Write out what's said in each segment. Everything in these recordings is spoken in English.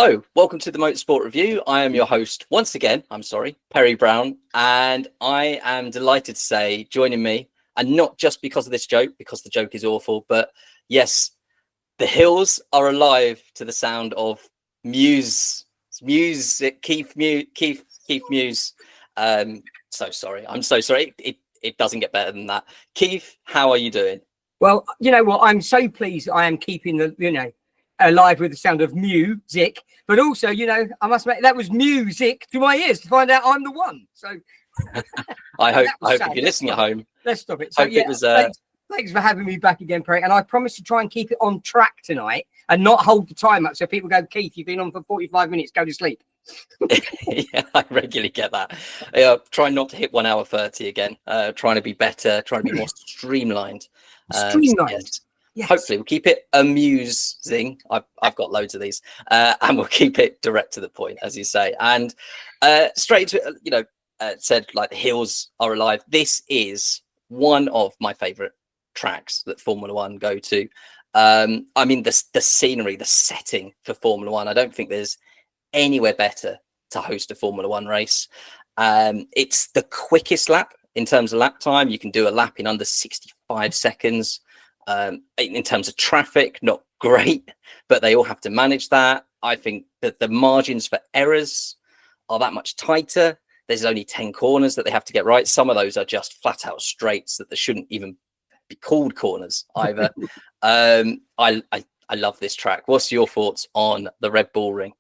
Hello, welcome to the Motorsport Review. I am your host once again, Perry Brown, and I am delighted to say joining me, and not just because of this joke, because the joke is awful, but yes, the hills are alive to the sound of Keith Muse. So sorry. I'm so sorry. It doesn't get better than that. Keith, how are you doing? Well, you know what? I'm so pleased I am keeping the, alive with the sound of music, but also, I must admit that was music to my ears to find out I'm the one. So I hope if you're listening at home, let's stop it. So thanks for having me back again, Perry. And I promise to try and keep it on track tonight and not hold the time up so people go, Keith, you've been on for 45 minutes, go to sleep. Yeah, I regularly get that. Try not to hit 1 hour 30 again. Trying to be better, trying to be more streamlined. Streamlined. Yes. Hopefully we'll keep it amusing. I've got loads of these, and we'll keep it direct to the point, as you say, and straight to said like the hills are alive. This is one of my favorite tracks that Formula One go to. I mean the scenery, the setting for Formula One. I don't think there's anywhere better to host a Formula One race. It's the quickest lap in terms of lap time. You can do a lap in under 65 seconds. In terms of traffic, not great, but they all have to manage that. I think that the margins for errors are that much tighter. There's only 10 corners that they have to get right. Some of those are just flat out straights that they shouldn't even be called corners either. I love this track. What's your thoughts on the Red Bull Ring?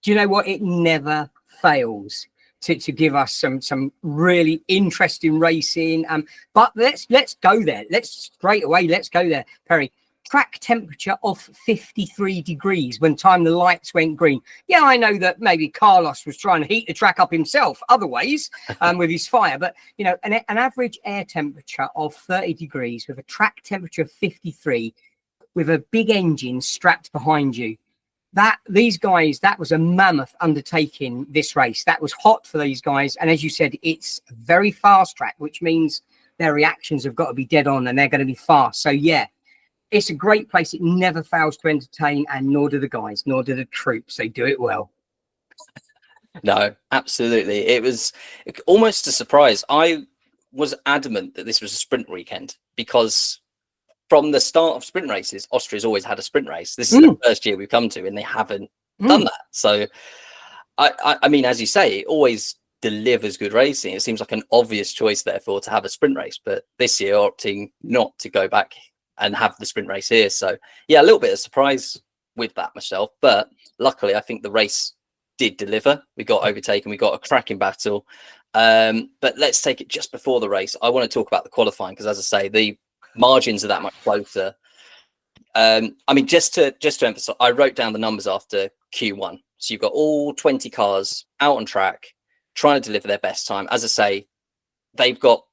Do you know what? It never fails to give us some really interesting racing. But let's go there. Let's go there, Perry. Track temperature of 53 degrees when the lights went green. Yeah, I know that maybe Carlos was trying to heat the track up himself other ways with his fire, but an average air temperature of 30 degrees with a track temperature of 53 with a big engine strapped behind you. That was a mammoth undertaking, this race. That was hot for these guys. And as you said, it's a very fast track, which means their reactions have got to be dead on and they're going to be fast. So, yeah, it's a great place. It never fails to entertain, and nor do the guys, nor do the troops. They do it well. No, absolutely. It was almost a surprise. I was adamant that this was a sprint weekend because from the start of sprint races, Austria's always had a sprint race. This is the first year we've come to, and they haven't done that. So, I mean, as you say, it always delivers good racing. It seems like an obvious choice, therefore, to have a sprint race. But this year, opting not to go back and have the sprint race here. So, yeah, a little bit of surprise with that myself. But luckily, I think the race did deliver. We got overtaken. We got a cracking battle. But let's take it just before the race. I want to talk about the qualifying because, as I say, the margins are that much closer. I mean, just to emphasize, I wrote down the numbers after Q1. So you've got all 20 cars out on track trying to deliver their best time. As I say, they've got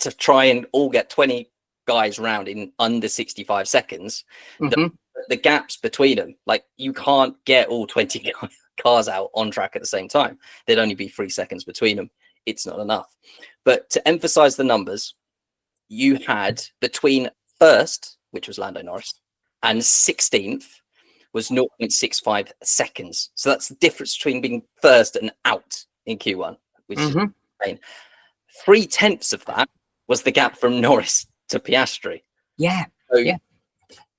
to try and all get 20 guys round in under 65 seconds. The gaps between them, like you can't get all 20 cars out on track at the same time. There'd only be 3 seconds between them. It's not enough. But to emphasize the numbers, you had between first, which was Lando Norris, and 16th was 0.65 seconds. So that's the difference between being first and out in Q1, which is insane. 0.3 of that was the gap from Norris to Piastri. Yeah. So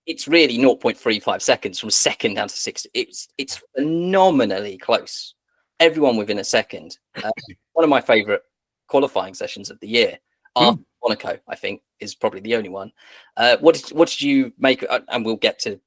it's really 0.35 seconds from second down to sixth. It's phenomenally close. Everyone within a second. One of my favorite qualifying sessions of the year. After Monaco, I think, is probably the only one. What did you make? And we'll get to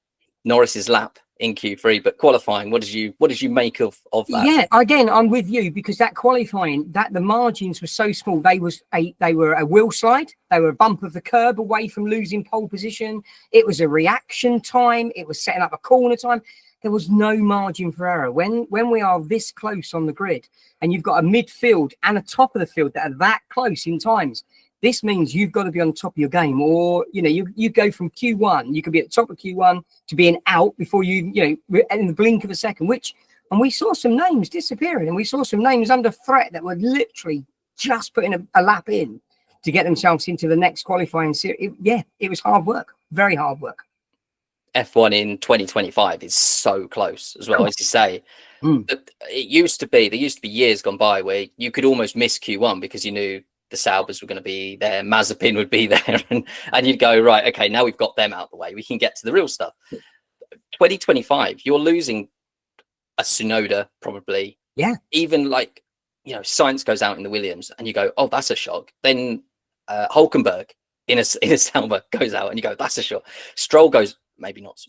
Norris's lap in Q3, but qualifying, what did you make of that? Yeah, again, I'm with you because that qualifying, that the margins were so small. They were a wheel slide. They were a bump of the curb away from losing pole position. It was a reaction time. It was setting up a corner time. There was no margin for error. When we are this close on the grid and you've got a midfield and a top of the field that are that close in times, this means you've got to be on top of your game, or you go from Q1, you could be at the top of Q1 to being out before in the blink of a second. And we saw some names disappearing, and we saw some names under threat that were literally just putting a lap in to get themselves into the next qualifying series. It was hard work, very hard work. F1 in 2025 is so close as well, as you say. Mm. There used to be years gone by where you could almost miss Q1 because you knew the Saubers were going to be there, Mazepin would be there, and you'd go, right, okay, now we've got them out of the way, we can get to the real stuff. 2025, you're losing a Tsunoda probably. Yeah. Even like, Sainz goes out in the Williams and you go, oh, that's a shock. Then Hulkenberg in a Sauber goes out and you go, that's a shock. Stroll goes, maybe not.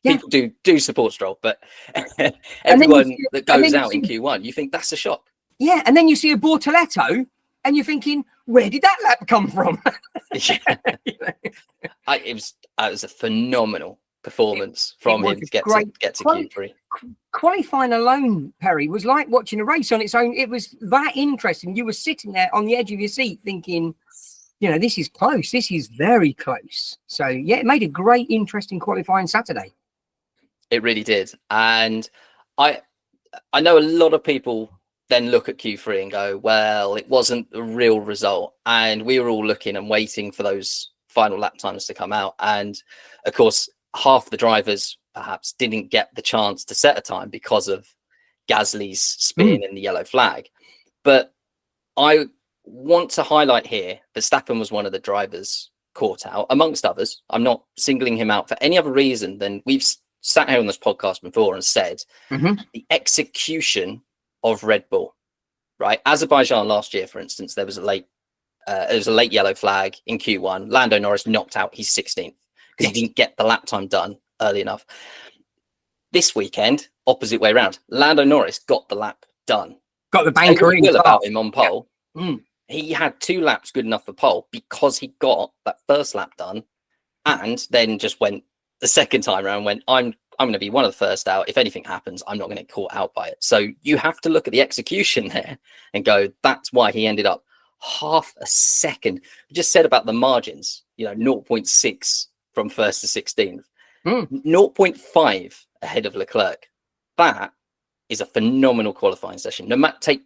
Yeah. People do support Stroll, but everyone that goes out in Q1, you think that's a shock. Yeah, and then you see a Bortoletto and you're thinking, where did that lap come from? It was a phenomenal performance from him to get to Q3. Qualifying alone, Perry, was like watching a race on its own. It was that interesting. You were sitting there on the edge of your seat thinking, this is close. This is very close. So, yeah, it made a great, interesting qualifying Saturday. It really did. And I know a lot of people then look at Q3 and go, well, it wasn't the real result. And we were all looking and waiting for those final lap times to come out. And, of course, half the drivers perhaps didn't get the chance to set a time because of Gasly's spin and the yellow flag. But I want to highlight here, Verstappen was one of the drivers caught out, amongst others. I'm not singling him out for any other reason than we've sat here on this podcast before and said the execution of Red Bull, right? Azerbaijan last year, for instance, there was a late yellow flag in Q1. Lando Norris knocked out his 16th because he didn't get the lap time done early enough. This weekend, opposite way around, Lando Norris got the lap done. Got the banker in about him on pole. Yeah. He had 2 laps good enough for pole because he got that first lap done, and then just went the second time around. Went, I'm going to be one of the first out. If anything happens, I'm not going to get caught out by it. So you have to look at the execution there and go, that's why he ended up half a second. We just said about the margins, 0.6 from first to 16th, 0.5 ahead of Leclerc. That is a phenomenal qualifying session.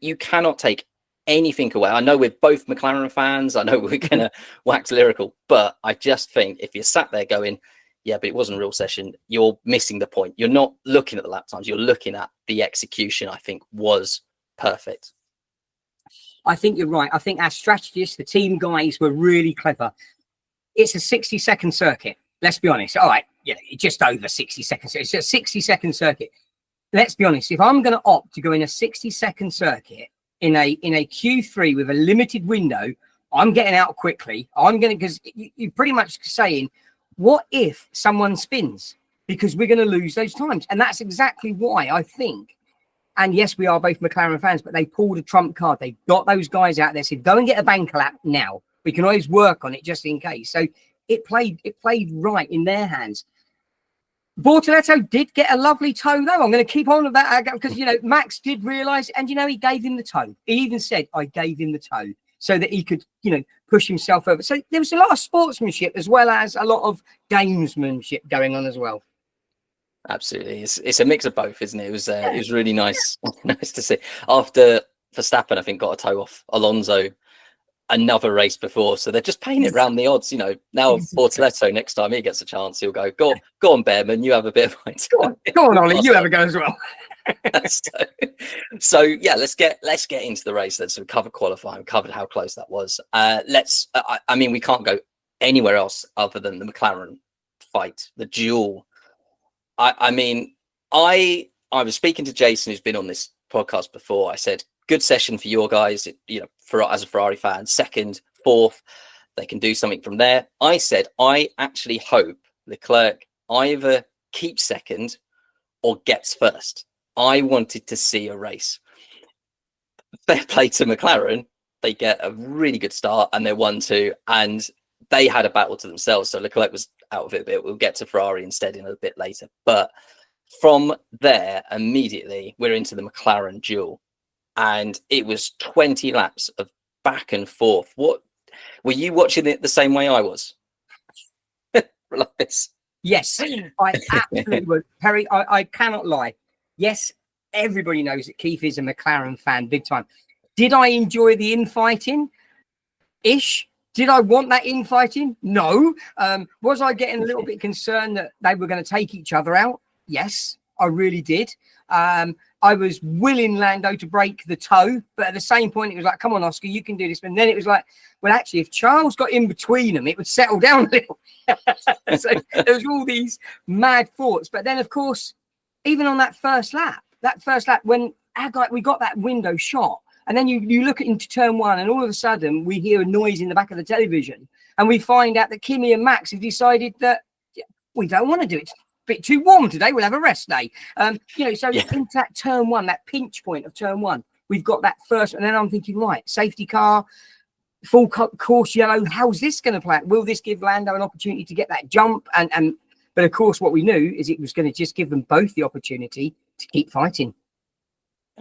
You cannot take anything away. I know we're both McLaren fans. I know we're going to wax lyrical, but I just think if you're sat there going, yeah, but it wasn't a real session, you're missing the point. You're not looking at the lap times. You're looking at the execution, I think, was perfect. I think you're right. I think our strategists, the team guys, were really clever. It's a 60-second circuit. Let's be honest. All right, just over 60 seconds. It's a 60-second circuit. Let's be honest. If I'm going to opt to go in a 60-second circuit in a Q3 with a limited window, I'm getting out quickly. Because you're pretty much saying, what if someone spins? Because we're going to lose those times. And that's exactly why I think. And yes, we are both McLaren fans, but they pulled a trump card. They got those guys out there, said, go and get a banker lap now. We can always work on it just in case. So it played right in their hands. Bortoletto did get a lovely toe, though. I'm going to keep on with that because, Max did realise, and, he gave him the toe. He even said, I gave him the toe so that he could, push himself over. So there was a lot of sportsmanship as well as a lot of gamesmanship going on as well. Absolutely. It's a mix of both, isn't it? It was really nice nice to see. After Verstappen, I think, got a toe off Alonso another race before, so they're just paying it round the odds. Now Bortoletto, next time he gets a chance, he'll go on Bearman, you have a bit of my time. Go on Ollie, you have a go as well. so yeah, let's get into the race then. So we covered qualifying, we covered how close that was. I mean, we can't go anywhere else other than the McLaren fight, the duel. I mean, I was speaking to Jason, who's been on this podcast before. I said, good session for your guys, as a Ferrari fan, second, fourth, they can do something from there. I said, I actually hope Leclerc either keeps second or gets first. I wanted to see a race. Fair play to McLaren. They get a really good start and they're 1-2, and they had a battle to themselves. So Leclerc was out of it a bit. We'll get to Ferrari instead in a bit later. But from there, immediately, we're into the McLaren duel. And it was 20 laps of back and forth. What were you watching it the same way I was? Like this? Yes, I absolutely would. Perry, I cannot lie. Yes, everybody knows that Keith is a McLaren fan, big time. Did I enjoy the infighting? Ish. Did I want that infighting? No. Was I getting a little bit concerned that they were going to take each other out? Yes, I really did. I was willing Lando to break the toe, but at the same point, it was like, come on, Oscar, you can do this. And then it was like, well, actually, if Charles got in between them, it would settle down a little. So there was all these mad thoughts. But then, of course, even on that first lap, when we got that window shot, and then you look into turn one, and all of a sudden we hear a noise in the back of the television, and we find out that Kimi and Max have decided that we don't want to do it. It's a bit too warm today. We'll have a rest day. So into that turn one, that pinch point of turn one, we've got that first, and then I'm thinking, right, safety car, full course yellow. How's this going to play out? Will this give Lando an opportunity to get that jump? But of course, what we knew is it was going to just give them both the opportunity to keep fighting.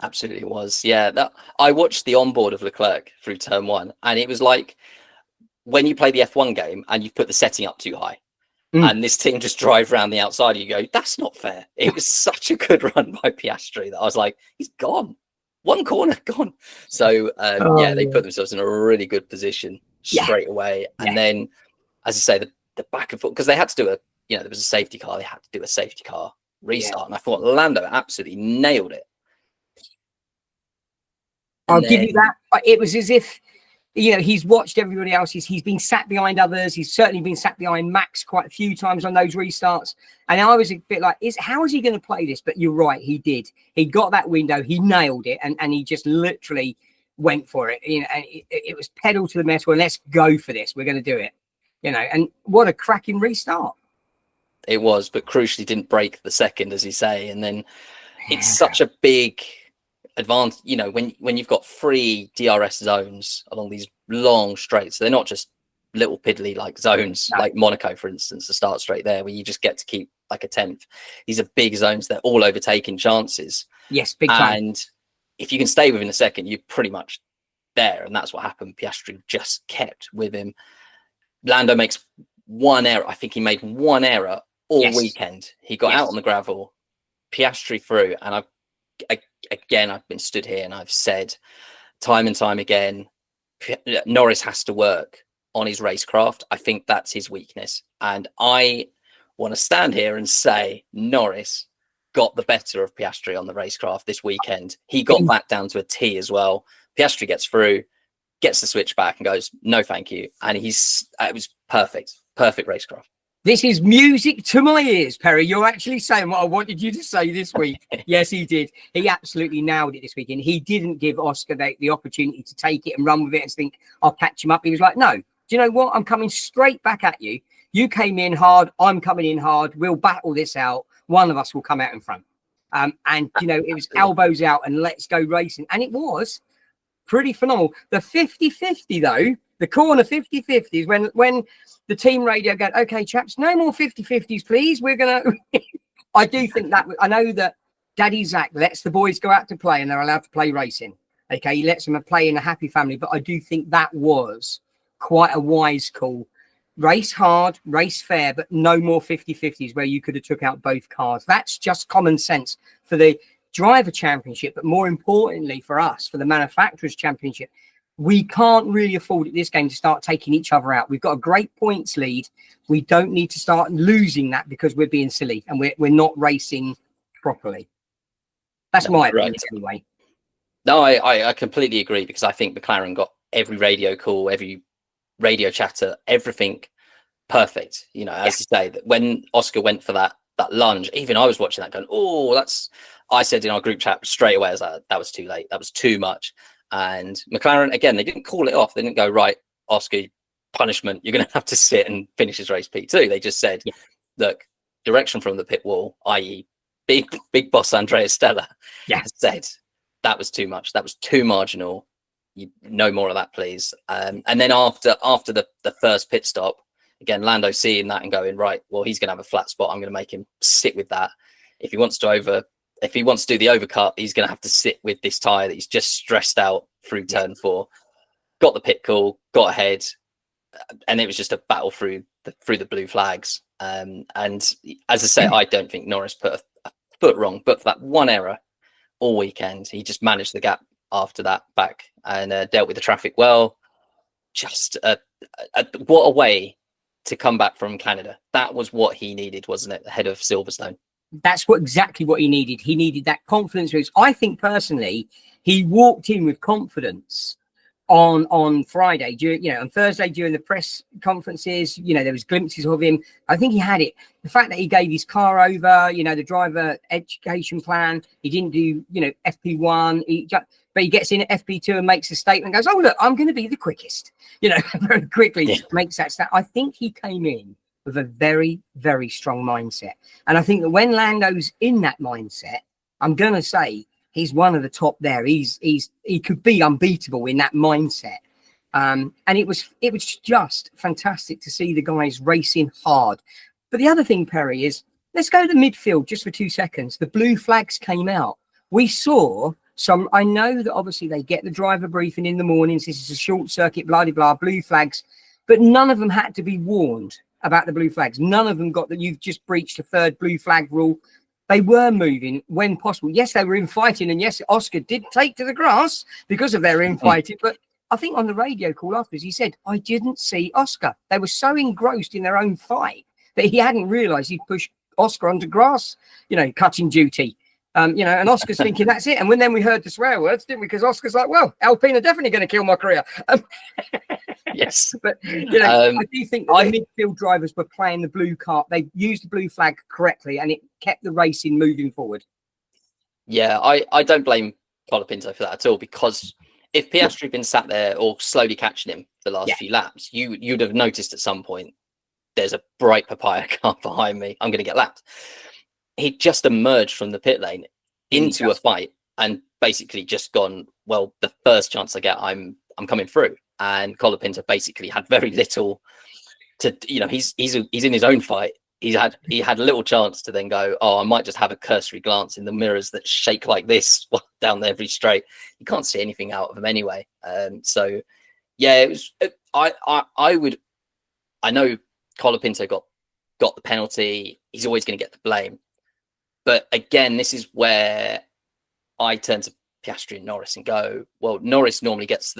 Absolutely was. Yeah, I watched the onboard of Leclerc through turn one, and it was like when you play the F1 game and you've put the setting up too high, and this team just drive around the outside, you go, that's not fair. It was such a good run by Piastri that I was like, he's gone. One corner, gone. So, they put themselves in a really good position straight away. And then, as I say, the back and forth, because they had to do there was a safety car. They had to do a safety car restart. And I thought Lando absolutely nailed it. I'll give you that. It was as if, he's watched everybody else. He's been sat behind others. He's certainly been sat behind Max quite a few times on those restarts. And I was a bit like, how is he going to play this? But you're right, he did. He got that window. He nailed it. And he just literally went for it. And it was pedal to the metal. And let's go for this. We're going to do it. And what a cracking restart. It was, but crucially didn't break the second, as you say. And then it's such a big advantage, when you've got 3 DRS zones along these long straights. They're not just little piddly like zones, like Monaco, for instance, the start straight there, where you just get to keep like a 10th. These are big zones. They're all overtaking chances. Yes, big time. And if you can stay within a second, you're pretty much there. And that's what happened. Piastri just kept with him. Lando makes one error. I think he made one error all weekend. He got out on the gravel, Piastri through, and I've been stood here and I've said time and time again, Norris has to work on his racecraft. I think that's his weakness. And I want to stand here and say Norris got the better of Piastri on the racecraft this weekend. He got back down to a T as well. Piastri gets through, gets the switch back and goes, no, thank you. And it was perfect racecraft. This is music to my ears, Perry. You're actually saying what I wanted you to say this week. Yes, he did. He absolutely nailed it this weekend. He didn't give Oscar the opportunity to take it and run with it and think, I'll catch him up. He was like, no, do you know what? I'm coming straight back at you. You came in hard. I'm coming in hard. We'll battle this out. One of us will come out in front. It was elbows out and let's go racing. And it was pretty phenomenal. The 50-50, though, the corner 50-50 is when the team radio go, okay, chaps, no more 50-50s, please. We're going to... I do think that... I know that Daddy Zach lets the boys go out to play and they're allowed to play racing. Okay, he lets them play in a happy family. But I do think that was quite a wise call. Race hard, race fair, but no more 50-50s where you could have took out both cars. That's just common sense for the driver championship, but more importantly for us, for the manufacturers championship. We can't really afford at this game to start taking each other out. We've got a great points lead. We don't need to start losing that because we're being silly and we're not racing properly. That's my opinion anyway. No, I completely agree, because I think McLaren got every radio call, every radio chatter, everything perfect. As you say, that when Oscar went for that lunge, even I was watching that going, I said in our group chat straight away, I was like, that was too late. That was too much. And McLaren, again, they didn't call it off. They didn't go, right, Oscar, punishment, you're going to have to sit and finish his race P2. They just said, look, direction from the pit wall, i.e. big boss Andrea Stella, said that was too much. That was too marginal. No more of that, please. And then after the first pit stop, again, Lando seeing that and going, right, well, he's going to have a flat spot. I'm going to make him sit with that. If he wants to do the overcut, he's going to have to sit with this tyre that he's just stressed out through turn 4. Got the pit call, got ahead, and it was just a battle through the blue flags. And as I say, I don't think Norris put a foot wrong, but for that one error all weekend, he just managed the gap after that back and dealt with the traffic well. Just a what a way to come back from Canada. That was what he needed, wasn't it? Ahead of Silverstone. That's exactly what he needed. He needed that confidence. I think personally, he walked in with confidence on Friday, on Thursday during the press conferences. There was glimpses of him. I think he had it. The fact that he gave his car over, the driver education plan. He didn't do, FP1. But he gets in at FP2 and makes a statement. Goes, "Oh look, I'm going to be the quickest." Very quickly makes that stat. I think he came in with a very, very strong mindset, and I think that when Lando's in that mindset, I'm going to say he's one of the top there. He could be unbeatable in that mindset. And it was just fantastic to see the guys racing hard. But the other thing, Perry, is let's go to the midfield just for 2 seconds. The blue flags came out. We saw some. I know that obviously they get the driver briefing in the mornings. This is a short circuit, blah, blah, blah, blue flags. But none of them had to be warned about the blue flags. None of them got that you've just breached the third blue flag rule. They were moving when possible. Yes, they were infighting. And yes, Oscar did take to the grass because of their infighting. But I think on the radio call afterwards, he said, "I didn't see Oscar." They were so engrossed in their own fight that he hadn't realised he'd pushed Oscar onto grass, cutting duty. And Oscar's thinking that's it. And then we heard the swear words, didn't we? Because Oscar's like, "Well, Alpine are definitely going to kill my career." Yes. But, I do think that the midfield drivers were playing the blue card. They used the blue flag correctly and it kept the racing moving forward. Yeah, I don't blame Colapinto for that at all, because if Piastri had been sat there or slowly catching him the last few laps, you'd have noticed at some point, there's a bright papaya car behind me, I'm going to get lapped. He just emerged from the pit lane into a fight and basically just gone, "Well, the first chance I get, I'm coming through." And Colapinto basically had very little to, he's in his own fight. He had a little chance to then go, "Oh, I might just have a cursory glance in the mirrors that shake like this down every straight." You can't see anything out of him anyway. So yeah, it was. I know Colapinto got the penalty. He's always going to get the blame. But again, this is where I turn to Piastri and Norris and go, well, Norris normally gets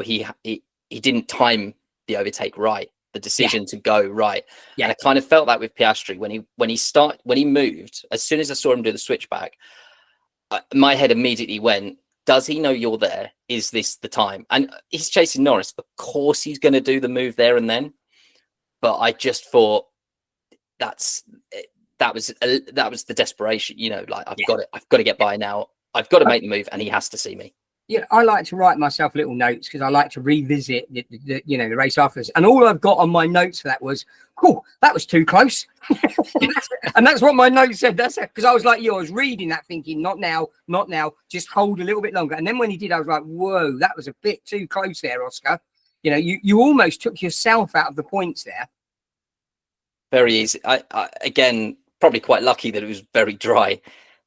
he didn't time the overtake right, the decision to go right. Yeah. And I kind of felt that with Piastri when he moved. As soon as I saw him do the switchback, my head immediately went, does he know you're there? Is this the time? And he's chasing Norris. Of course he's going to do the move there and then. But I just thought that was the desperation, I've got to get by now. I've got to make the move, and he has to see me. Yeah, I like to write myself little notes because I like to revisit the race afterwards. And all I've got on my notes for that was, "Cool, that was too close," and that's what my notes said. That's it, because I was like you. I was reading that, thinking, "Not now, not now. Just hold a little bit longer." And then when he did, I was like, "Whoa, that was a bit too close there, Oscar." You almost took yourself out of the points there. Very easy. I again, probably quite lucky that it was very dry.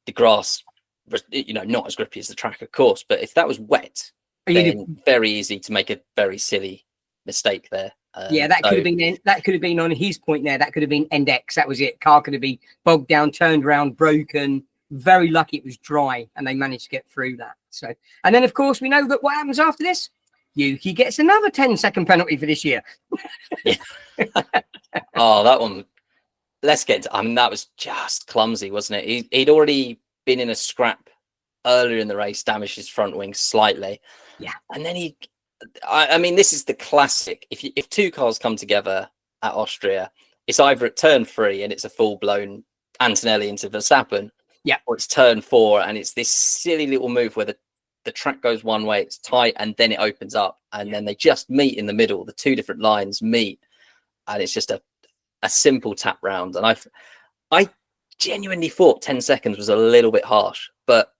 The grass was, not as grippy as the track, of course. But if that was wet, then very easy to make a very silly mistake there. That could have been on his point there. That could have been end X. That was it. Car could have been bogged down, turned around, broken. Very lucky it was dry, and they managed to get through that. So, and then of course we know that what happens after this. Yuki gets another 10-second penalty for this year. Oh, that one. Let's get into, that was just clumsy, wasn't it? He'd already been in a scrap earlier in the race, damaged his front wing slightly. Yeah. And then this is the classic. If two cars come together at Austria, it's either at turn 3 and it's a full-blown Antonelli into Verstappen, or it's turn 4 and it's this silly little move where the track goes one way, it's tight, and then it opens up, and then they just meet in the middle. The two different lines meet, and it's just a simple tap round. And I genuinely thought 10 seconds was a little bit harsh, but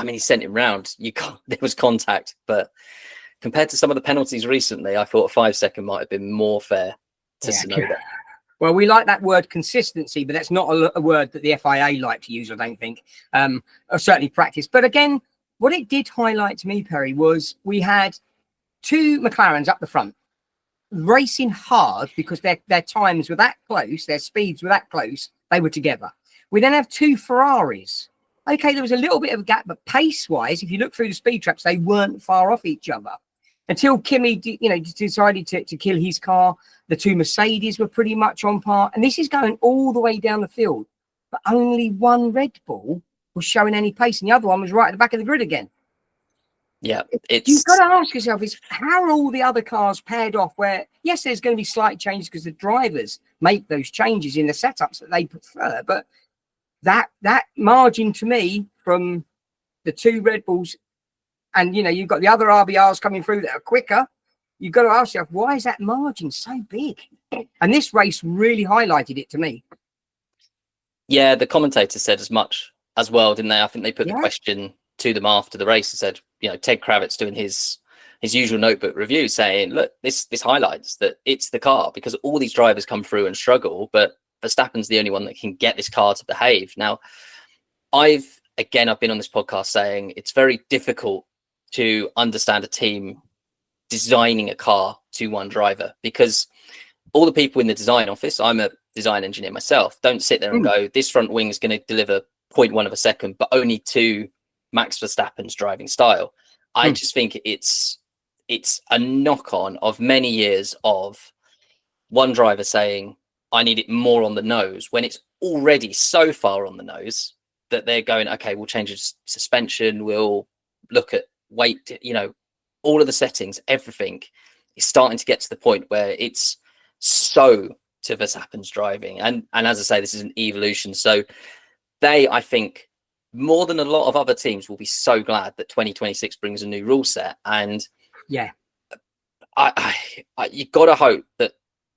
he sent him round. There was contact, but compared to some of the penalties recently, I thought a 5-second might have been more fair to Tsunoda. Well, we like that word consistency, but that's not a word that the FIA like to use, I don't think, or certainly practice. But again, what it did highlight to me, Perry, was we had two McLarens up the front racing hard because their times were that close, their speeds were that close, they were together. We then have two Ferraris. Okay, there was a little bit of a gap, but pace-wise, if you look through the speed traps, they weren't far off each other. until Kimi, decided to kill his car. The two Mercedes were pretty much on par, and this is going all the way down the field. But only one Red Bull was showing any pace, and the other one was right at the back of the grid again. Yeah, you've got to ask yourself: is how are all the other cars paired off? Where yes, there's going to be slight changes because the drivers make those changes in the setups that they prefer, but that margin to me from the two Red Bulls, and you've got the other RBRs coming through that are quicker. You've got to ask yourself, why is that margin so big? And this race really highlighted it to me. Yeah, the commentator said as much as well, didn't they? I think they put the question to them after the race and said, Ted Kravitz doing his usual notebook review saying, look, this highlights that it's the car, because all these drivers come through and struggle, but Verstappen's the only one that can get this car to behave. Now, I've been on this podcast saying it's very difficult to understand a team designing a car to one driver, because all the people in the design office, I'm a design engineer myself, don't sit there and go, this front wing is going to deliver 0.1 of a second, but only to Max Verstappen's driving style. I just think it's a knock-on of many years of one driver saying, I need it more on the nose, when it's already so far on the nose that they're going, okay, we'll change the suspension, we'll look at weight, all of the settings, everything is starting to get to the point where it's so to Verstappen's driving. And as I say, this is an evolution. So they, I think, more than a lot of other teams, will be so glad that 2026 brings a new rule set. And yeah, you got to hope that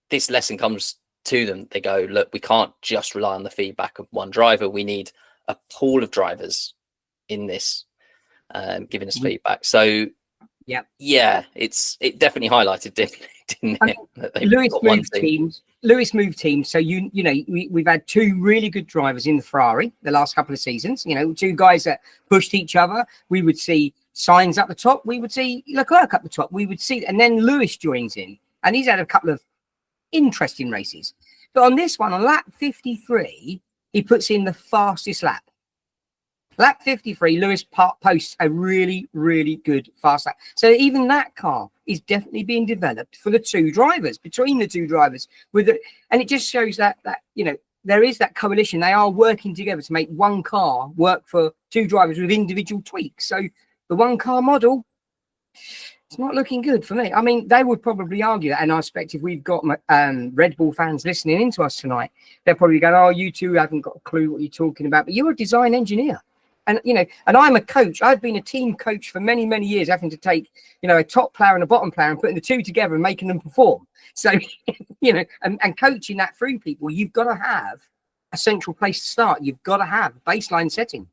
this lesson comes to them. They go, look, we can't just rely on the feedback of one driver. We need a pool of drivers in this giving us feedback. So yeah, it definitely highlighted, didn't it? Lewis moved teams. So we've had two really good drivers in the Ferrari the last couple of seasons. Two guys that pushed each other. We would see Sainz up the top. We would see Leclerc up the top. We would see, and then Lewis joins in, and he's had a couple of interesting races. But on this one, on lap 53, he puts in the fastest lap. Lap 53, Lewis posts a really, really good fast lap. So even that car is definitely being developed for the two drivers, between the two drivers. And it just shows that there is that coalition. They are working together to make one car work for two drivers with individual tweaks. So the one car model, it's not looking good for me. I mean, they would probably argue that, and I expect if we've got Red Bull fans listening into us tonight, they're probably going, oh, you two haven't got a clue what you're talking about. But you're a design engineer. And, and I'm a coach. I've been a team coach for many, many years, having to take, a top player and a bottom player and putting the two together and making them perform. So, and coaching that through people, you've got to have a central place to start. You've got to have a baseline setting.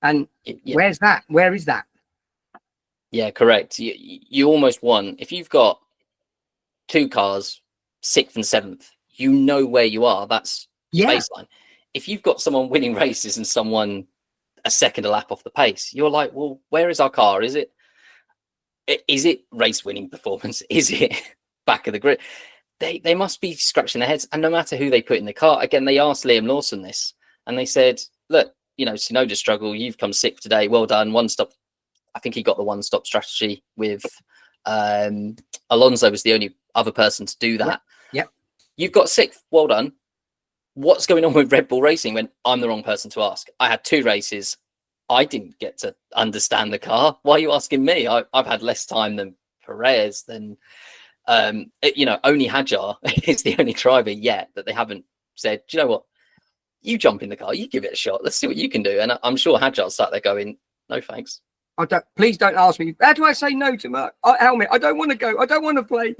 And where's that? Where is that? Yeah, correct. You almost want, if you've got two cars, 6th and 7th, you know where you are. That's baseline. If you've got someone winning races and someone a second a lap off the pace, you're like, well, where is our car? Is it race winning performance? Is it back of the grid? They must be scratching their heads. And no matter who they put in the car, again, they asked Liam Lawson this, and they said, look, Tsunoda struggle, you've come 6th today, well done, one stop. I think he got the one stop strategy with Alonso was the only other person to do that. Yep. You've got 6th, well done. What's going on with Red Bull Racing? When I'm the wrong person to ask. I had 2 races. I didn't get to understand the car. Why are you asking me? I've had less time than Perez, than only Hadjar is the only driver yet that they haven't said, do you know what? You jump in the car, you give it a shot. Let's see what you can do. And I'm sure Hadjar sat there going, no thanks. Please don't ask me. How do I say no to my helmet? I don't want to go. I don't want to play.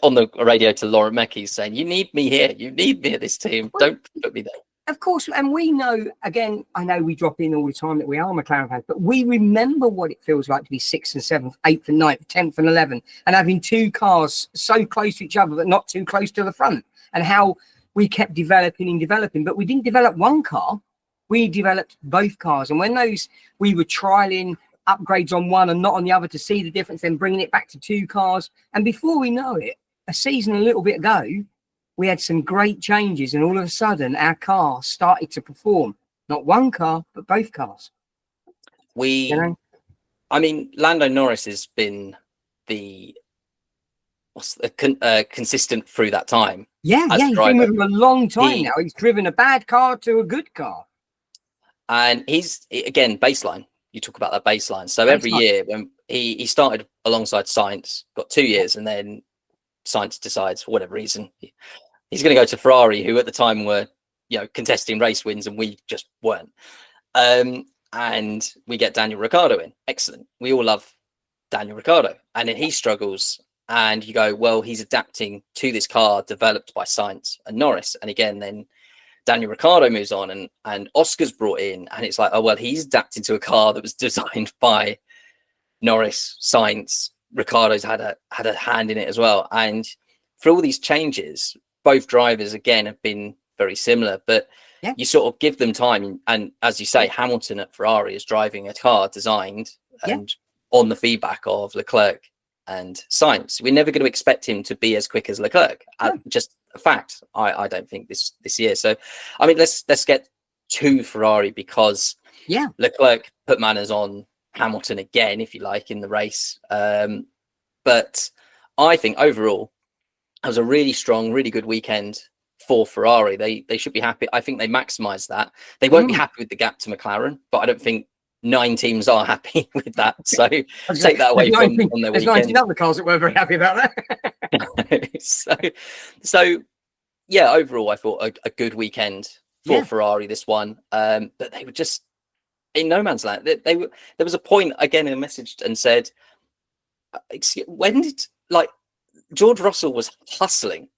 On the radio to Laura Mecki saying, you need me here. You need me at this team. Don't put me there. Of course. And we know, again, I know we drop in all the time that we are McLaren fans, but we remember what it feels like to be 6th and 7th, 8th and 9th, 10th and 11th, and having two cars so close to each other, but not too close to the front, and how we kept developing, but we didn't develop one car. We developed both cars. And when we were trialing upgrades on one and not on the other to see the difference, then bringing it back to 2 cars. And before we know it, a season a little bit ago, we had some great changes, and all of a sudden our car started to perform. Not one car, but both cars. We, You know? I mean, Lando Norris has been the consistent through that time. Yeah, as a he's been driver. with him a long time He- now. He's driven a bad car to a good car. And he's, again, baseline. You talk about that baseline. So every year when he started alongside Sainz, got 2 years, and then Sainz decides for whatever reason he's going to go to Ferrari, who at the time were, contesting race wins, and we just weren't. And we get Daniel Ricciardo in. Excellent. We all love Daniel Ricciardo. And then he struggles. And you go, well, he's adapting to this car developed by Sainz and Norris. And again, then Daniel Ricciardo moves on, and Oscar's brought in. And it's like, oh, well, he's adapting to a car that was designed by Norris, Sainz. Ricciardo's had a hand in it as well. And for all these changes, both drivers, again, have been very similar. But you sort of give them time. And as you say, Hamilton at Ferrari is driving a car designed and on the feedback of Leclerc and Sainz. We're never going to expect him to be as quick as Leclerc. Just a fact. I don't think this year. So, I mean, let's get to Ferrari, because Leclerc put manners on Hamilton again, if you like, in the race. But I think overall, it was a really strong, really good weekend for Ferrari. They should be happy. I think they maximised that. They won't be happy with the gap to McLaren, but I don't think 9 teams are happy with that. So take that away from their there's weekend. 19 other cars that weren't very happy about that. so yeah, overall, I thought a good weekend for Ferrari, this one. But they were just in no man's land. There was a point, again, in a message, and said, when did, George Russell was hustling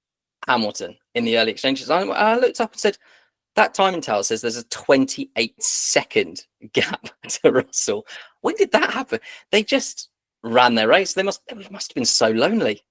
Hamilton in the early exchanges. I looked up and said, that timing tower says there's a 28-second gap to Russell. When did that happen? They just ran their race. They must have been so lonely.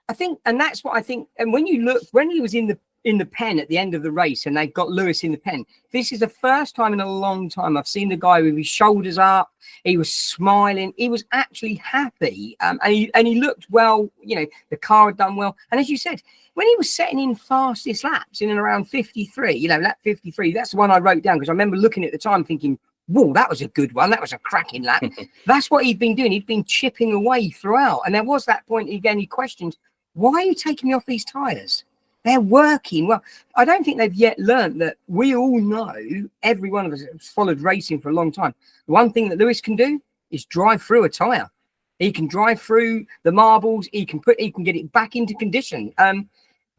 I think, and that's what I think. And when you look, when he was in the pen at the end of the race, and they got Lewis in the pen, this is the first time in a long time I've seen the guy with his shoulders up. He was smiling. He was actually happy, and he looked well. The car had done well. And as you said, when he was setting in fastest laps in and around 53, lap 53, that's the one I wrote down, because I remember looking at the time thinking, whoa, that was a good one. That was a cracking lap. That's what he'd been doing. He'd been chipping away throughout. And there was that point again, he questioned, why are you taking me off these tyres? They're working well. I don't think they've yet learned that we all know, every one of us has followed racing for a long time. The one thing that Lewis can do is drive through a tyre. He can drive through the marbles. He can get it back into condition.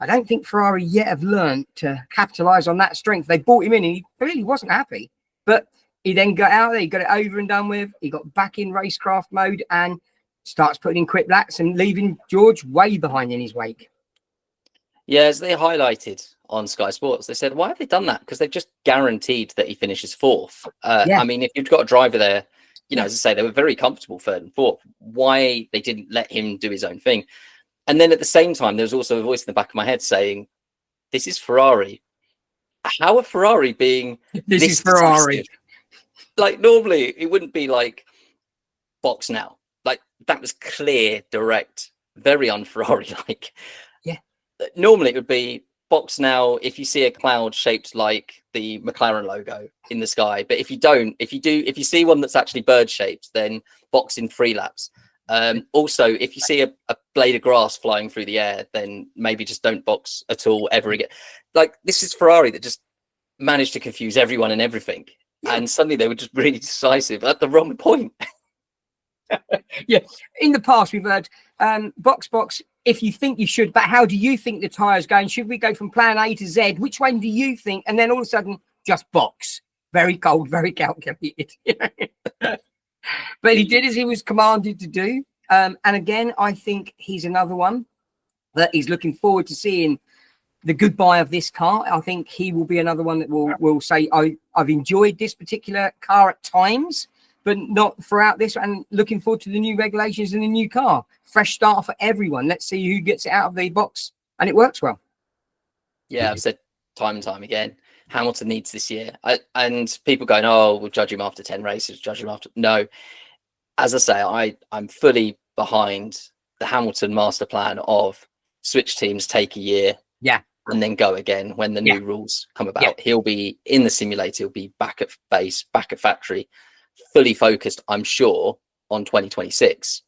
I don't think Ferrari yet have learned to capitalise on that strength. They brought him in, and he really wasn't happy. But he then got out there, he got it over and done with. He got back in racecraft mode and starts putting in quick laps and leaving George way behind in his wake. Yeah, as they highlighted on Sky Sports, they said, why have they done that? Because they've just guaranteed that he finishes fourth. I mean, if you've got a driver there, as I say, they were very comfortable third and fourth. Why they didn't let him do his own thing? And then at the same time, there was also a voice in the back of my head saying, this is Ferrari. How are Ferrari being this is Ferrari? Normally it wouldn't be like box now. That was clear, direct, very un-Ferrari like. Yeah. Normally it would be box now if you see a cloud shaped like the McLaren logo in the sky. But if you see one that's actually bird shaped, then box in 3 laps. Also, if you see a blade of grass flying through the air, then maybe just don't box at all ever again. This is Ferrari that just managed to confuse everyone and everything. Yeah. And suddenly they were just really decisive at the wrong point. Yeah. In the past, we've heard box, if you think you should, but how do you think the tyre's going? Should we go from plan A to Z? Which one do you think? And then all of a sudden, just box. Very cold, very calculated. But he did as he was commanded to do. And again, I think he's another one that he's looking forward to seeing the goodbye of this car. I think he will be another one that will say, I've enjoyed this particular car at times, but not throughout this, and looking forward to the new regulations and the new car. Fresh start for everyone. Let's see who gets it out of the box. And it works well. Yeah, I've said time and time again, Hamilton needs this year. And people going, oh, we'll judge him after 10 races, judge him after. No, as I say, I'm fully behind the Hamilton master plan of switch teams, take a year. Yeah. And then go again when the new rules come about. He'll be in the simulator. He'll be back at base, back at factory fully focused, I'm sure, on 2026.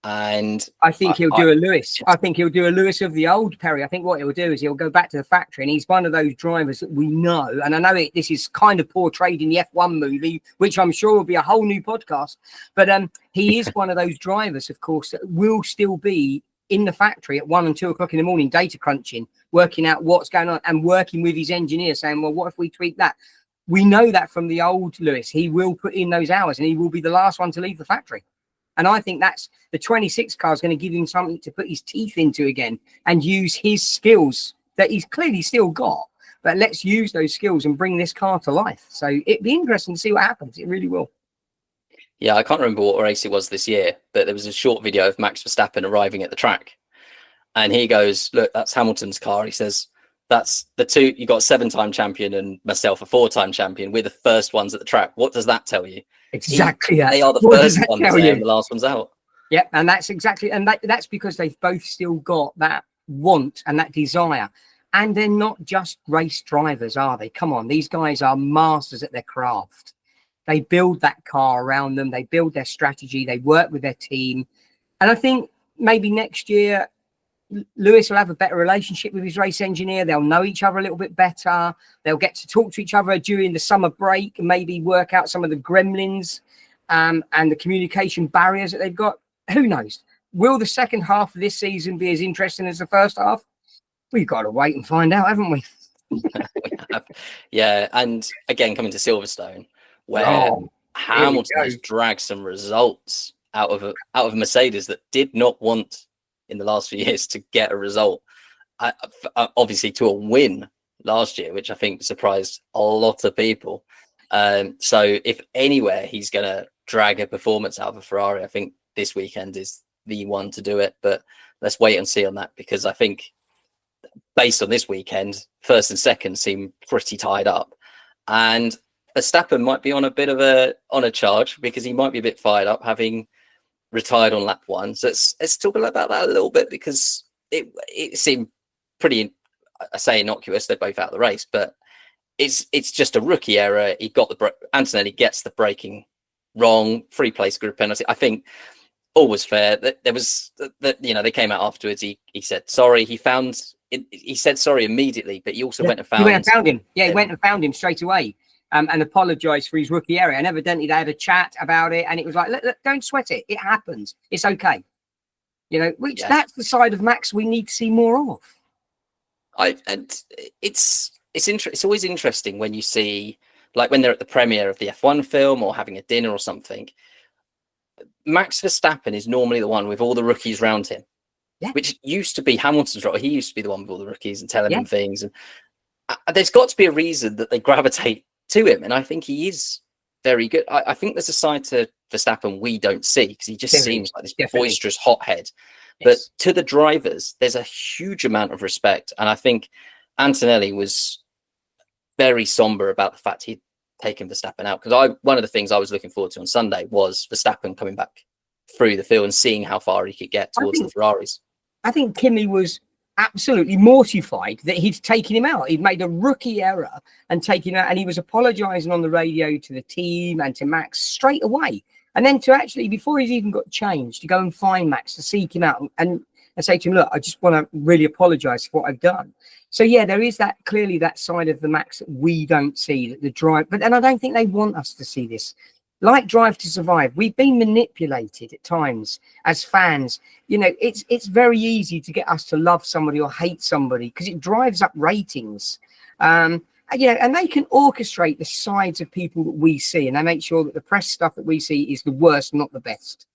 And I think he'll do a Lewis. I think he'll do a Lewis of the old, Perry. I think what he'll do is he'll go back to the factory, and he's one of those drivers that we know. And I know this is kind of portrayed in the F1 movie, which I'm sure will be a whole new podcast. But he is one of those drivers, of course, that will still be in the factory at 1 and 2 o'clock in the morning, data crunching, working out what's going on, and working with his engineer, saying, well, what if we tweak that? We know that from the old Lewis. He will put in those hours, and he will be the last one to leave the factory. And I think that's the 26 car is going to give him something to put his teeth into again and use his skills that he's clearly still got. But let's use those skills and bring this car to life. So it'd be interesting to see what happens. It really will. Yeah, I can't remember what race it was this year, but there was a short video of Max Verstappen arriving at the track. And he goes, look, that's Hamilton's car. He says, that's the two. You got a 7-time champion and myself a 4-time champion. We're the first ones at the track. What does that tell you? Exactly. They are the first ones there and the last one's out. Yeah, and that's exactly, and that's because they've both still got that want and that desire. And they're not just race drivers, are they? Come on, these guys are masters at their craft. They build that car around them. They build their strategy. They work with their team. And I think maybe next year, Lewis will have a better relationship with his race engineer. They'll know each other a little bit better. They'll get to talk to each other during the summer break and maybe work out some of the gremlins and the communication barriers that they've got. Who knows? Will the second half of this season be as interesting as the first half? We've got to wait and find out, haven't we? We have. Yeah, and again, coming to Silverstone, where Hamilton has dragged some results out of Mercedes that did not want in the last few years to get a result, obviously to a win last year, which I think surprised a lot of people. So if anywhere he's going to drag a performance out of a Ferrari, I think this weekend is the one to do it. But let's wait and see on that, because I think based on this weekend, first and second seem pretty tied up. And Verstappen might be on a bit of a charge, because he might be a bit fired up having retired on lap 1. So let's talk about that a little bit, because it seemed pretty, I say innocuous, they're both out of the race, but it's just a rookie error. He got Antonelli gets the braking wrong, free place group penalty. I think all was fair. There was that, they came out afterwards. He said sorry. He said sorry immediately, but he also went and found him. Yeah, he went and found him straight away. And apologized for his rookie error. And evidently they had a chat about it, and it was like, look, don't sweat it. It happens. It's okay. That's the side of Max we need to see more of. It's always interesting when you see, like when they're at the premiere of the F1 film or having a dinner or something. Max Verstappen is normally the one with all the rookies around him, which used to be Hamilton's role. He used to be the one with all the rookies and telling them things. And there's got to be a reason that they gravitate to him, and I think he is very good. I think there's a side to Verstappen we don't see, because he just seems like this boisterous hothead. But to the drivers, there's a huge amount of respect, and I think Antonelli was very somber about the fact he'd taken Verstappen out, because one of the things I was looking forward to on Sunday was Verstappen coming back through the field and seeing how far he could get towards the Ferraris. I think Kimi was absolutely mortified that he'd taken him out. He'd made a rookie error and taken him out, and he was apologizing on the radio to the team and to Max straight away. And then to actually, before he's even got changed, to go and find Max, to seek him out and say to him, look, I just want to really apologize for what I've done. So yeah, there is clearly that side of the Max that we don't see, that the drive, but then I don't think they want us to see this. Like Drive to Survive, we've been manipulated at times as fans. It's very easy to get us to love somebody or hate somebody, because it drives up ratings. And they can orchestrate the sides of people that we see, and they make sure that the press stuff that we see is the worst, not the best.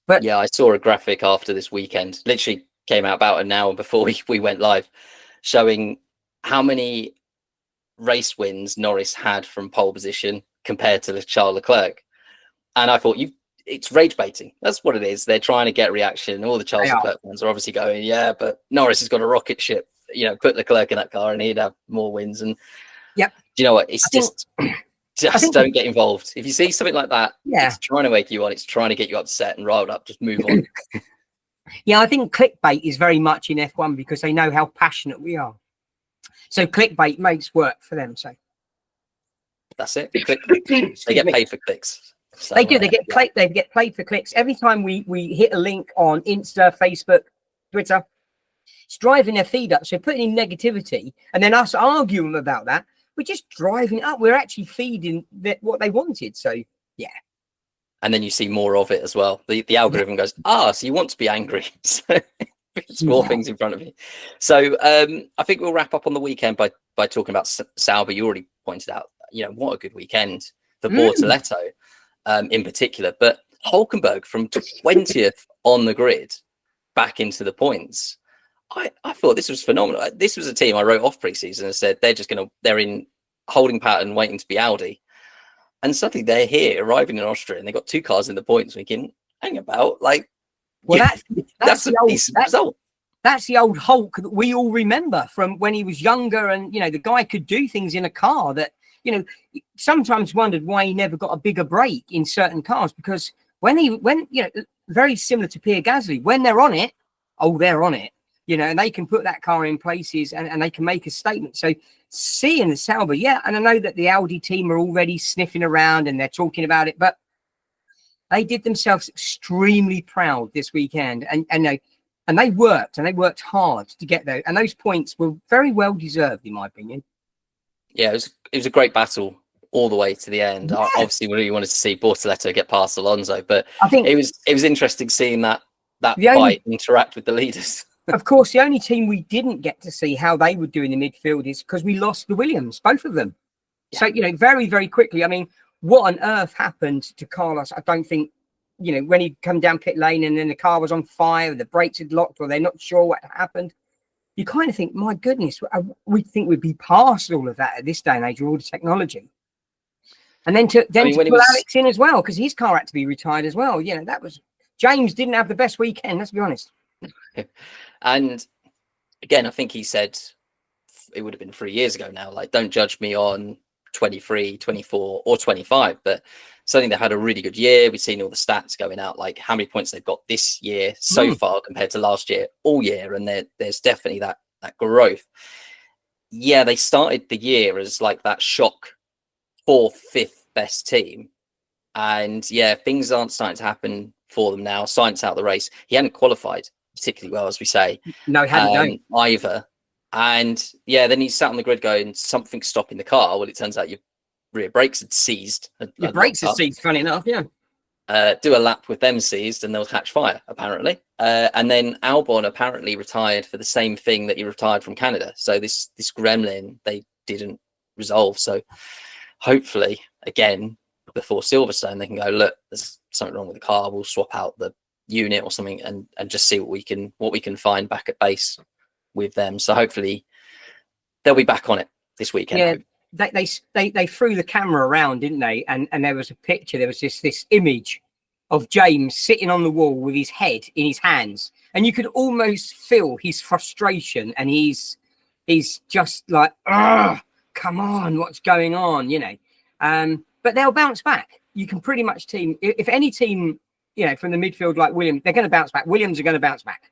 But yeah, I saw a graphic after this weekend, literally came out about an hour before we went live, showing how many race wins Norris had from pole position compared to Charles Leclerc. And I thought, it's rage baiting. That's what it is. They're trying to get reaction. All the Charles Leclerc ones are obviously going, yeah, but Norris has got a rocket ship. Put Leclerc in that car and he'd have more wins. And do you know what? It's just don't get involved. If you see something like that, it's trying to wake you on. It's trying to get you upset and riled up. Just move on. Yeah, I think clickbait is very much in F1, because they know how passionate we are. So clickbait makes work for them. So That's it. Click. They get paid for clicks. So, They do. They get played. They get played for clicks every time we hit a link on Insta, Facebook, Twitter. It's driving their feed up. So putting in negativity and then us arguing about that, we're just driving it up. We're actually feeding what they wanted. So yeah. And then you see more of it as well. The algorithm goes, so you want to be angry. So it's more things in front of you. So I think we'll wrap up on the weekend by talking about Sauber. You already pointed out, what a good weekend for Bortoleto in particular. But Hulkenberg from 20th on the grid back into the points. I thought this was phenomenal. This was a team I wrote off pre-season and said they're in holding pattern waiting to be Audi. And suddenly they're here, arriving in Austria, and they got 2 cars in the points. We can hang about that's a decent result. That's the old Hulk that we all remember from when he was younger, and the guy could do things in a car that sometimes wondered why he never got a bigger break in certain cars, because when very similar to Pierre Gasly, when they're on it, they're on it, and they can put that car in places and they can make a statement. So seeing the Sauber, and I know that the Audi team are already sniffing around and they're talking about it, but they did themselves extremely proud this weekend, and they worked hard to get there, and those points were very well deserved in my opinion. Yeah, it was a great battle all the way to the end. Yeah. Obviously, we really wanted to see Bortoleto get past Alonso, but I think it was interesting seeing that fight interact with the leaders. Of course, the only team we didn't get to see how they would do in the midfield is because we lost the Williams, both of them. Yeah. So, very, very quickly. I mean, what on earth happened to Carlos? I don't think, when he come down pit lane and then the car was on fire, the brakes had locked, or they're not sure what happened. You kind of think, my goodness, we think we'd be past all of that at this day and age with all the technology. And then to pull Alex in as well, because his car had to be retired as well. That was James didn't have the best weekend, let's be honest. And again, I think he said it would have been 3 years ago now, don't judge me on 23, 24 or 25, but certainly they had a really good year. We've seen all the stats going out, how many points they've got this year so far compared to last year, all year. And there's definitely that growth. Yeah, they started the year as that shock 4th, 5th best team. And things aren't starting to happen for them now. Sainz out the race. He hadn't qualified particularly well, as we say. No, he hadn't either. And then he sat on the grid going, something's stopping the car. Well, it turns out your rear brakes had seized. Your brakes had seized, funny enough, yeah. Do a lap with them seized and they'll catch fire, apparently. And then Albon apparently retired for the same thing that he retired from Canada. So this gremlin, they didn't resolve. So hopefully, again, before Silverstone, they can go, look, there's something wrong with the car. We'll swap out the unit or something and just see what we can find back at base with them. So hopefully they'll be back on it this weekend. Yeah, they threw the camera around, didn't they? And there was a picture. There was this image of James sitting on the wall with his head in his hands, and you could almost feel his frustration. And he's just like, come on, what's going on? But they'll bounce back. You can pretty much if any team, from the midfield like Williams, they're going to bounce back. Williams are going to bounce back.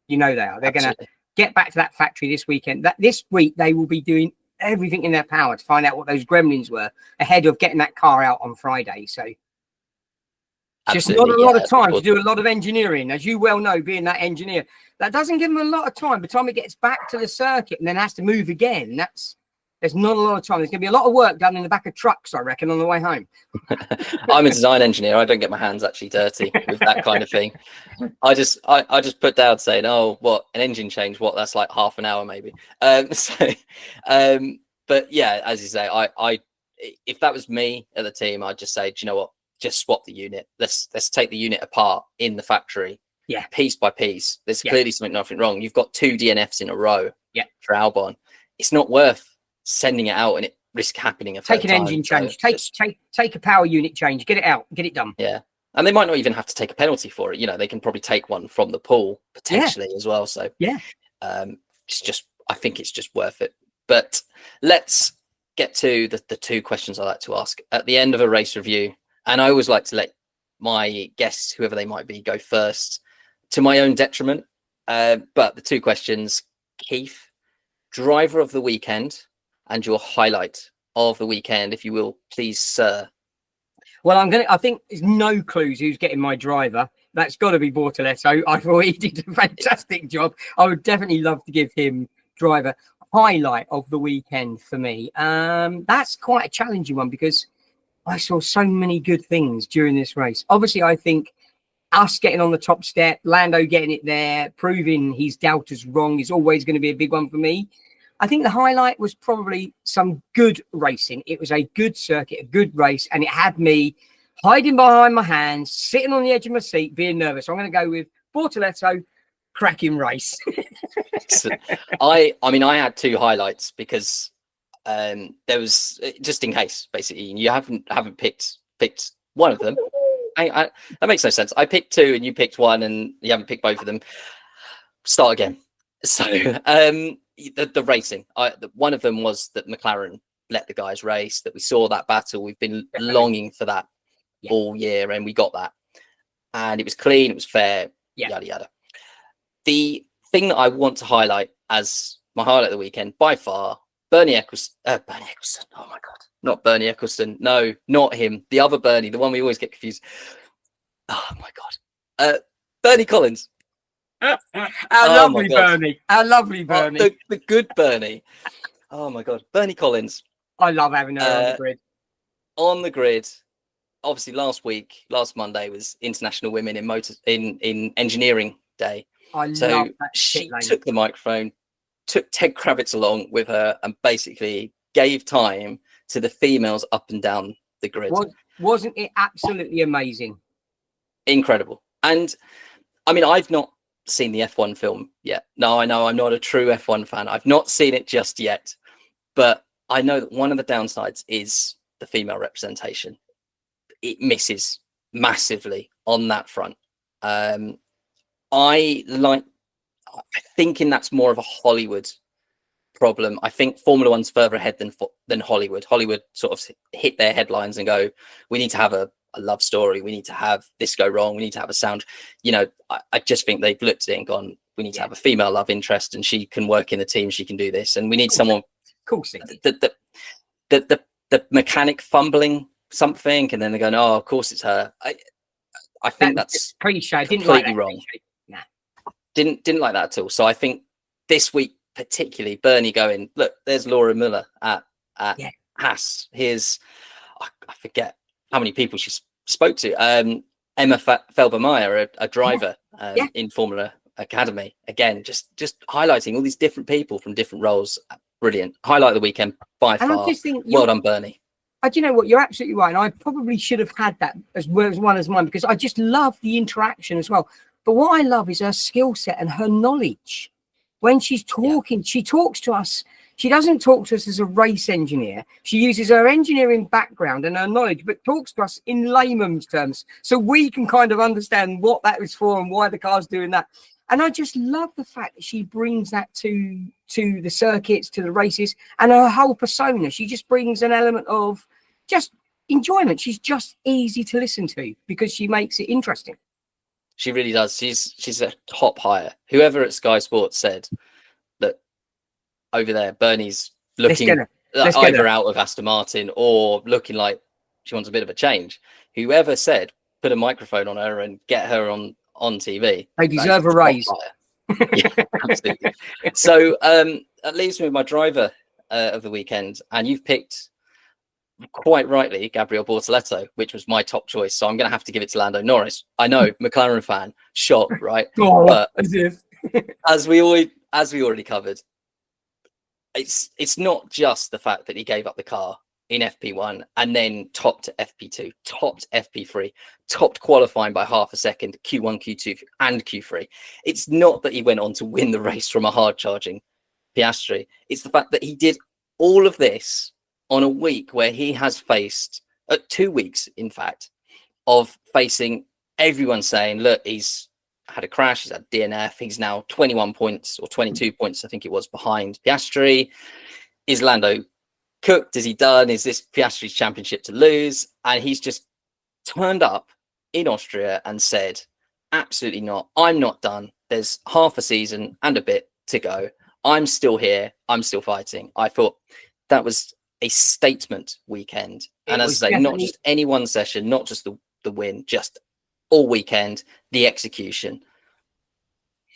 They are. They're going to get back to that factory this weekend. This week they will be doing everything in their power to find out what those gremlins were ahead of getting that car out on Friday. So just not a lot of time to do a lot of engineering, as you well know, being that engineer. That doesn't give them a lot of time. By the time it gets back to the circuit and then has to move again, there's not a lot of time. There's going to be a lot of work done in the back of trucks, I reckon, on the way home. I'm a design engineer. I don't get my hands actually dirty with that kind of thing. I just put down saying, what, an engine change? What, that's like half an hour maybe. But yeah, as you say, I if that was me at the team, I'd just say, do you know what? Just swap the unit. Let's take the unit apart in the factory. Yeah, piece by piece. There's clearly nothing wrong. You've got 2 DNFs in a row. Yeah, for Albon, it's not worth sending it out and it risk happening. Take an engine change. Take a power unit change. Get it out. Get it done. Yeah, and they might not even have to take a penalty for it. They can probably take one from the pool potentially as well. So I think it's just worth it. But let's get to the 2 questions I like to ask at the end of a race review. And I always like to let my guests, whoever they might be, go first, to my own detriment. But the 2 questions, Keith, driver of the weekend and your highlight of the weekend, if you will, please, sir. Well, I think there's no clues who's getting my driver. That's got to be Bortoletto. I thought he did a fantastic job. I would definitely love to give him driver. Highlight of the weekend for me. That's quite a challenging one because I saw so many good things during this race. Obviously, I think us getting on the top step, Lando getting it there, proving his doubters wrong is always going to be a big one for me. I think the highlight was probably some good racing. It was a good circuit, a good race, and it had me hiding behind my hands, sitting on the edge of my seat, being nervous. So I'm going to go with Bortoletto, cracking race. I mean, I had two highlights because there was, just in case, basically, and you haven't picked one of them. That makes no sense. I picked two and you picked one, and you haven't picked both of them. Start again. So the racing, one of them was that McLaren let the guys race, that we saw that battle. We've been longing for that all year, and we got that. And it was clean, it was fair, yada yada. The thing that I want to highlight as my highlight of the weekend, by far, Bernie Eccleston. Oh my God, not Bernie Eccleston. No, not him. The other Bernie, the one we always get confused. Oh my God, Bernie Collins. Our lovely Bernie. The good Bernie. Oh my God, Bernie Collins. I love having her on the grid. On the grid. Obviously, last Monday was International Women in Engineering Day. So she took the microphone, took Ted Kravitz along with her, and basically gave time to the females up and down the grid. Wasn't it absolutely amazing? Incredible. And I mean, I've not seen the F1 film yet. No, I know I'm not a true F1 fan. I've not seen it just yet, but I know that one of the downsides is the female representation. It misses massively on that front. I thinking that's more of a Hollywood problem. I think Formula One's further ahead than Hollywood. Hollywood sort of hit their headlines and go, we need to have a love story. We need to have this go wrong. We need to have a sound. You know, I just think they've looked at it and gone, we need to have a female love interest, and she can work in the team. She can do this, and we need someone. Cool. The mechanic fumbling something, and then they're going, oh, of course it's her. I think that's cliche. Completely wrong. Nah. Didn't like that at all. So I think this week particularly, Bernie going, look, there's Laura Miller at Haas. Here's, I forget how many people she spoke to. Emma Felbermeyer, a driver in Formula Academy. Again, just highlighting all these different people from different roles. Brilliant. Highlight of the weekend by far. I just think well done, Bernie. Do you know what? You're absolutely right. And I probably should have had that as well as one as mine, because I just love the interaction as well. But what I love is her skill set and her knowledge. When she's talking, she talks to us. She doesn't talk to us as a race engineer. She uses her engineering background and her knowledge, but talks to us in layman's terms, so we can kind of understand what that is for and why the car's doing that. And I just love the fact that she brings that to the circuits, to the races, and her whole persona. She just brings an element of just enjoyment. She's just easy to listen to because she makes it interesting. She really does. She's a top hire. Whoever at Sky Sports said that over there, Bernie's looking either out of Aston Martin or looking like she wants a bit of a change. Whoever said put a microphone on her and get her on TV. They deserve a raise. Yeah, absolutely. So that leaves me with my driver of the weekend, and you've picked quite rightly Gabriel Bortoletto, which was my top choice. So I'm going to have to give it to Lando Norris. I know, McLaren fan, shocked, right? But as we already covered, it's not just the fact that he gave up the car in FP1 and then topped FP2, topped FP3, topped qualifying by half a second, Q1, Q2, and Q3. It's not that he went on to win the race from a hard charging Piastri. It's the fact that he did all of this on a week where he has faced 2 weeks, in fact, of facing everyone saying, look, he's had a crash, he's had DNF, he's now 21 points or 22 points, I think it was, behind Piastri. Is Lando cooked? Is he done? Is this Piastri's championship to lose? And he's just turned up in Austria and said, absolutely not. I'm not done. There's half a season and a bit to go. I'm still here. I'm still fighting. I thought that was a statement weekend. And It as was I say, not definitely- just any one session, not just the win, just all weekend, the execution.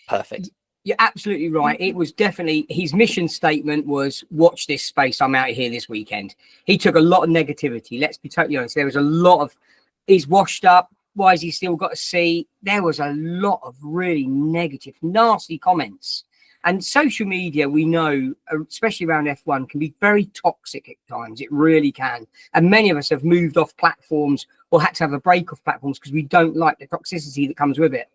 Perfect. You're absolutely right. It was definitely his mission statement was watch this space. I'm out here this weekend. He took a lot of negativity. Let's be totally honest. There was a lot of he's washed up. Why has he still got a C? There was a lot of really negative, nasty comments. And social media, we know, especially around F1, can be very toxic at times. It really can. And many of us have moved off platforms or had to have a break off platforms because we don't like the toxicity that comes with it.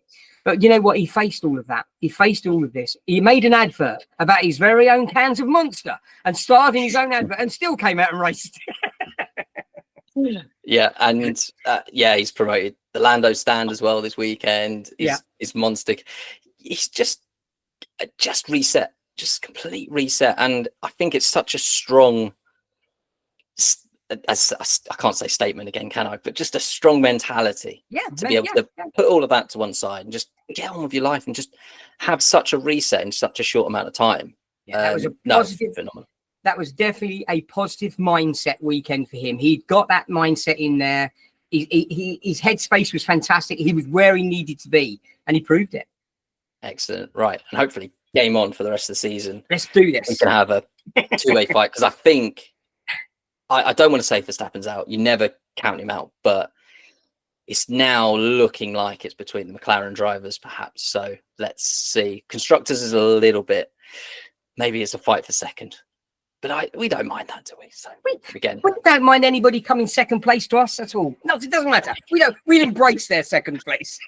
But you know what? He faced all of that. He faced all of this. He made an advert about his very own cans of Monster and starred in his own advert and still came out and raced. Yeah, and he's promoted the Lando stand as well this weekend. His Monster. He's just reset, just complete reset. And I think it's such a strong, as I can't say statement again, can I? But just a strong mentality to be able to put all of that to one side and just get on with your life and just have such a reset in such a short amount of time. Yeah, that was a positive phenomenon. That was definitely a positive mindset weekend for him. He'd got that mindset in there. His headspace was fantastic. He was where he needed to be, and he proved it. Excellent. Right. And hopefully game on for the rest of the season. Let's do this. We can have a two-way fight because I think I don't want to say Verstappen's out. You never count him out, but it's now looking like it's between the McLaren drivers, perhaps. So let's see. Constructors is a little bit, maybe it's a fight for second, but we don't mind that, do we? So again, we don't mind anybody coming second place to us at all. No, it doesn't matter. We'll embrace their second place.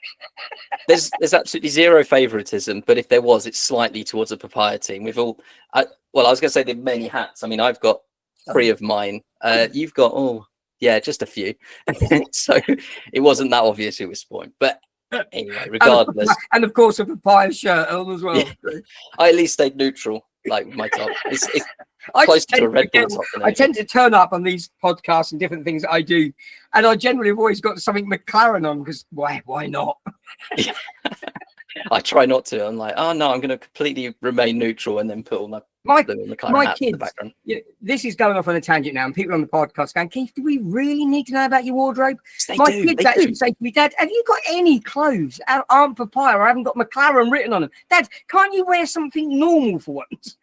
there's absolutely zero favoritism, but if there was, it's slightly towards a papaya team. We've all, I was going to say the many hats. I mean, I've got 3 of mine. You've got just a few. So it wasn't that obvious who was spawned. But anyway, regardless, and of course a papaya shirt on as well. Yeah. I at least stayed neutral, like my top. It's close to a Red Bull top. I tend to turn up on these podcasts and different things that I do, and I generally have always got something McLaren on because why not? Yeah. I try not to. I'm like, oh no, I'm going to completely remain neutral and then put all my kids in the background. This is going off on a tangent now, and people on the podcast going, Keith, do we really need to know about your wardrobe? They my do, kids actually say to me, Dad, have you got any clothes that aren't papaya or haven't got McLaren written on them? Dad, can't you wear something normal for once?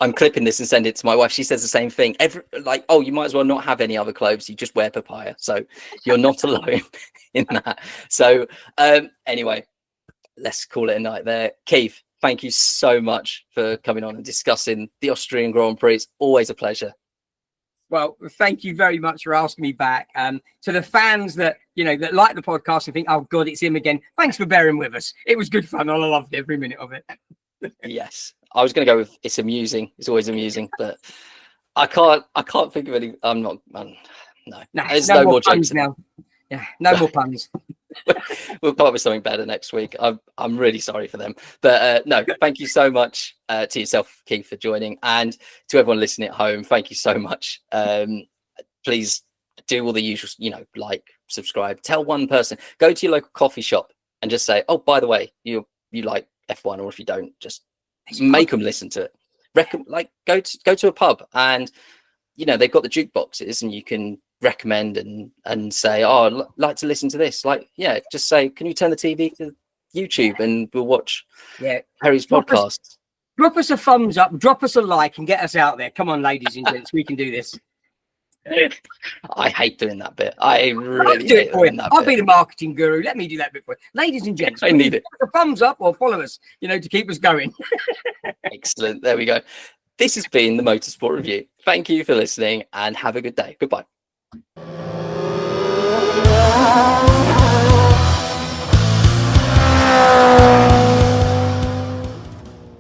I'm clipping this and send it to my wife. She says the same thing. You might as well not have any other clothes. You just wear papaya. So you're not alone in that. So anyway, let's call it a night there. Keith, thank you so much for coming on and discussing the Austrian Grand Prix. It's always a pleasure. Well, thank you very much for asking me back. To the fans that that like the podcast and think, oh God, it's him again. Thanks for bearing with us. It was good fun. I loved every minute of it. Yes, I was going to go with it's amusing. It's always amusing, but I can't think of any. No, there's no more jokes now. Yeah, no more puns. We'll come up with something better next week. I'm really sorry for them, but no, thank you so much to yourself, Keith, for joining, and to everyone listening at home. Thank you so much. Please do all the usual, like, subscribe, tell one person, go to your local coffee shop and just say, oh, by the way, you like F1, or if you don't, just make them listen to it. Go to a pub and they've got the jukeboxes and you can recommend and say, oh, I'd like to listen to this. Just say, can you turn the TV to YouTube and we'll watch Harry's podcast. Drop us a thumbs up, drop us a like, and get us out there. Come on, ladies and gents, we can do this. I hate doing that bit. I really hate doing that bit. I'll be the marketing guru. Let me do that bit for you. Ladies and gents, I need it. A thumbs up or follow us, to keep us going. Excellent. There we go. This has been the Motorsport Review. Thank you for listening and have a good day. Goodbye.